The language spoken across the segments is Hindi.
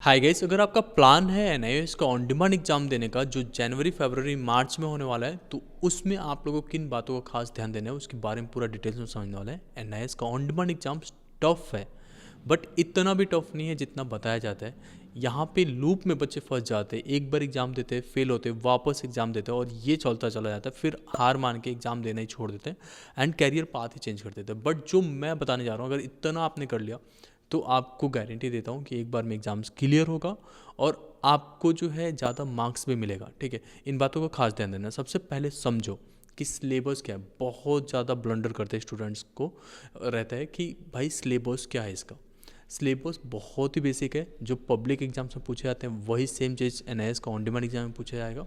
हाय गाइस, अगर आपका प्लान है एनआईएस का ऑन डिमांड एग्जाम देने का जो जनवरी फरवरी मार्च में होने वाला है, तो उसमें आप लोगों को किन बातों का खास ध्यान देना है उसके बारे में पूरा डिटेल्स में समझने वाला है। एनआईएस का ऑन डिमांड एग्जाम टफ है, बट इतना भी टफ नहीं है जितना बताया जाता है। यहाँ पे लूप में बच्चे फंस जाते हैं, एक बार एग्जाम देते हैं, फेल होते हैं, वापस एग्जाम देते हैं और ये चलता चला जाता है, फिर हार मान के एग्जाम देना ही छोड़ देते हैं एंड कैरियर पाथ ही चेंज कर देते हैं। बट जो मैं बताने जा रहा हूँ, अगर इतना आपने कर लिया तो आपको गारंटी देता हूँ कि एक बार में एग्ज़ाम्स क्लियर होगा और आपको जो है ज़्यादा मार्क्स भी मिलेगा। ठीक है, इन बातों का खास ध्यान देना। सबसे पहले समझो कि सिलेबस क्या है। बहुत ज़्यादा ब्लंडर करते हैं स्टूडेंट्स को, रहता है कि भाई सिलेबस क्या है इसका। सिलेबस बहुत ही बेसिक है, जो पब्लिक एग्जाम्स में पूछे जाते हैं वही सेम चीज़ एनआईएस का ऑन डिमांड एग्जाम में पूछा जाएगा।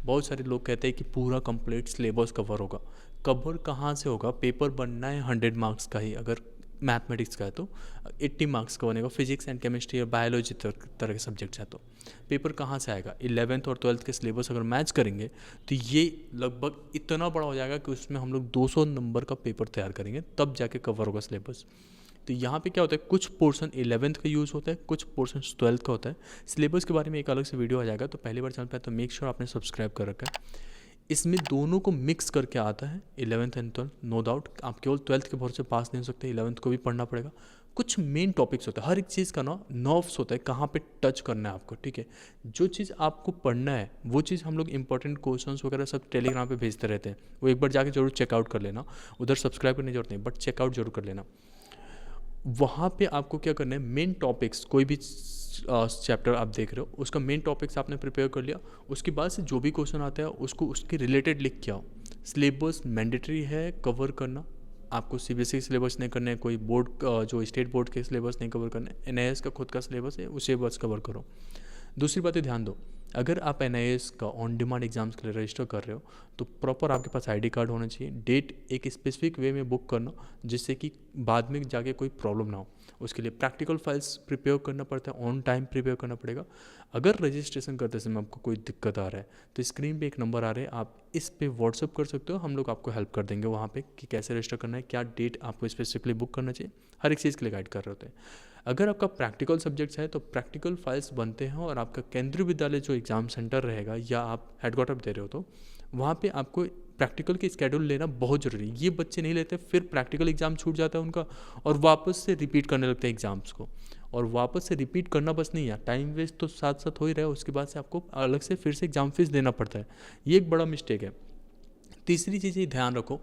बहुत सारे लोग कहते हैं कि पूरा कंप्लीट सिलेबस कवर होगा। कवर कहाँ से होगा? पेपर बनना है 100 मार्क्स का ही, अगर मैथमेटिक्स का है तो 80 मार्क्स का बनेगा। फिजिक्स एंड केमिस्ट्री और बायोलॉजी तरह के सब्जेक्ट्स है तो पेपर कहाँ से आएगा? 11th और 12th के सिलेबस अगर मैच करेंगे तो ये लगभग इतना बड़ा हो जाएगा कि उसमें हम लोग 200 नंबर का पेपर तैयार करेंगे, तब जाके कवर होगा सिलेबस। तो यहाँ पे क्या होता है, कुछ पोर्शन 11th का यूज़ होता है, कुछ पोर्शन 12th का होता है। सिलेबस के बारे में एक अलग से वीडियो आ जाएगा, तो पहली बार चैनल पर तो मेक श्योर आपने सब्सक्राइब कर रखा है। इसमें दोनों को मिक्स करके आता है 11th and 12th। No doubt आप केवल 12th के भरोसे पास नहीं हो सकते, 11th को भी पढ़ना पड़ेगा। कुछ मेन टॉपिक्स होते हैं, हर एक चीज़ का ना नर्व्स होता है, कहाँ पे टच करना है आपको। ठीक है, जो चीज़ आपको पढ़ना है वो चीज़ हम लोग इंपॉर्टेंट क्वेश्चंस वगैरह सब टेलीग्राम पे भेजते रहते हैं, वो एक बार जाके जरूर चेकआउट कर लेना। उधर सब्सक्राइब करने की जरूरत नहीं, बट चेकआउट जरूर कर लेना। वहाँ पे आपको क्या करना है, मेन टॉपिक्स, कोई भी चैप्टर आप देख रहे हो उसका मेन टॉपिक्स आपने प्रिपेयर कर लिया। उसके बाद से जो भी क्वेश्चन आता है उसको उसके रिलेटेड लिख के आओ। सिलेबस मैंडेटरी है कवर करना, आपको सीबीएसई सिलेबस नहीं करना है, कोई बोर्ड जो स्टेट बोर्ड के सिलेबस नहीं कवर करना है। एनआईएस का खुद का सिलेबस है, उसे बस कवर करो। दूसरी बात ध्यान दो, अगर आप एनआईएस का ऑन डिमांड एग्जाम्स के लिए रजिस्टर कर रहे हो तो प्रॉपर आपके पास आईडी कार्ड होना चाहिए। डेट एक स्पेसिफिक वे में बुक करना, जिससे कि बाद में जाके कोई प्रॉब्लम ना हो। उसके लिए प्रैक्टिकल फाइल्स प्रिपेयर करना पड़ता है, ऑन टाइम प्रिपेयर करना पड़ेगा। अगर रजिस्ट्रेशन करते समय आपको कोई दिक्कत आ रहा है तो स्क्रीन पे एक नंबर आ रहा है, आप इस पे व्हाट्सअप कर सकते हो, हम लोग आपको हेल्प कर देंगे वहाँ पे कि कैसे रजिस्टर करना है, क्या डेट आपको स्पेसिफिकली बुक करना चाहिए। हर एक चीज़ के लिए गाइड कर रहे होते हैं। अगर आपका प्रैक्टिकल सब्जेक्ट्स है तो प्रैक्टिकल फाइल्स बनते हैं, और आपका केंद्रीय विद्यालय जो एग्ज़ाम सेंटर रहेगा या आप हेडक्वार्टर दे रहे हो तो वहाँ पे आपको प्रैक्टिकल की स्केड्यूल लेना बहुत ज़रूरी है। ये बच्चे नहीं लेते, फिर प्रैक्टिकल एग्ज़ाम छूट जाता है उनका और वापस से रिपीट करने लगते हैं एग्ज़ाम्स को। और वापस से रिपीट करना बस नहीं है, टाइम वेस्ट तो साथ साथ हो ही रहा है, उसके बाद से आपको अलग से फिर से एग्ज़ाम फीस देना पड़ता है। ये एक बड़ा मिस्टेक है। तीसरी चीज़ ये ध्यान रखो,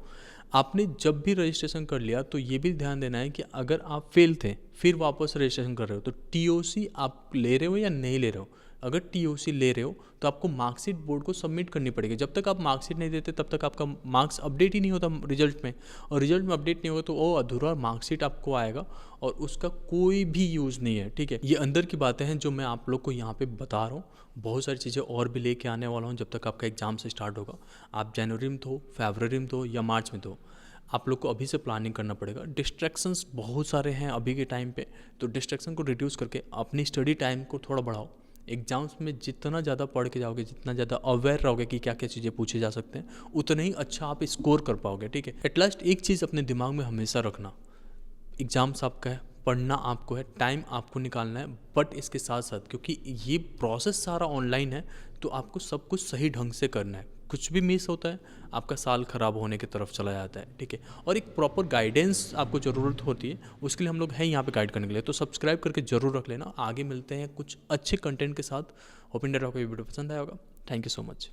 आपने जब भी रजिस्ट्रेशन कर लिया तो ये भी ध्यान देना है कि अगर आप फेल थे फिर वापस रजिस्ट्रेशन कर रहे हो तो टीओसी आप ले रहे हो या नहीं ले रहे हो। अगर टीओसी ले रहे हो तो आपको मार्कशीट बोर्ड को सबमिट करनी पड़ेगी। जब तक आप मार्कशीट नहीं देते तब तक आपका मार्क्स अपडेट ही नहीं होता रिजल्ट में, और रिजल्ट में अपडेट नहीं होगा तो वो अधूरा मार्कशीट आपको आएगा और उसका कोई भी यूज़ नहीं है। ठीक है, ये अंदर की बातें हैं जो मैं आप लोग को यहाँ पे बता रहा हूँ। बहुत सारी चीज़ें और भी लेके आने वाला हूँ जब तक आपका एग्ज़ाम से स्टार्ट होगा। आप जनवरी में तो, फरवरी में तो या मार्च में तो आप लोग को अभी से प्लानिंग करना पड़ेगा। डिस्ट्रैक्शंस बहुत सारे हैं अभी के टाइम पे, तो डिस्ट्रैक्शन को रिड्यूस करके अपनी स्टडी टाइम को थोड़ा बढ़ाओ। एग्जाम्स में जितना ज़्यादा पढ़ के जाओगे, जितना ज़्यादा अवेयर रहोगे कि क्या क्या चीज़ें पूछे जा सकते हैं, उतना ही अच्छा आप स्कोर कर पाओगे। ठीक है, एट लास्ट एक चीज़ अपने दिमाग में हमेशा रखना, एग्ज़ाम्स आपका है, पढ़ना आपको है, टाइम आपको निकालना है, बट इसके साथ साथ क्योंकि ये प्रोसेस सारा ऑनलाइन है तो आपको सब कुछ सही ढंग से करना है। कुछ भी मिस होता है आपका साल ख़राब होने की तरफ चला जाता है। ठीक है, और एक प्रॉपर गाइडेंस आपको ज़रूरत होती है, उसके लिए हम लोग हैं यहाँ पे गाइड करने के लिए। तो सब्सक्राइब करके ज़रूर रख लेना। आगे मिलते हैं कुछ अच्छे कंटेंट के साथ। होप इन डेट आपको ये वीडियो पसंद आया होगा। Thank you so much.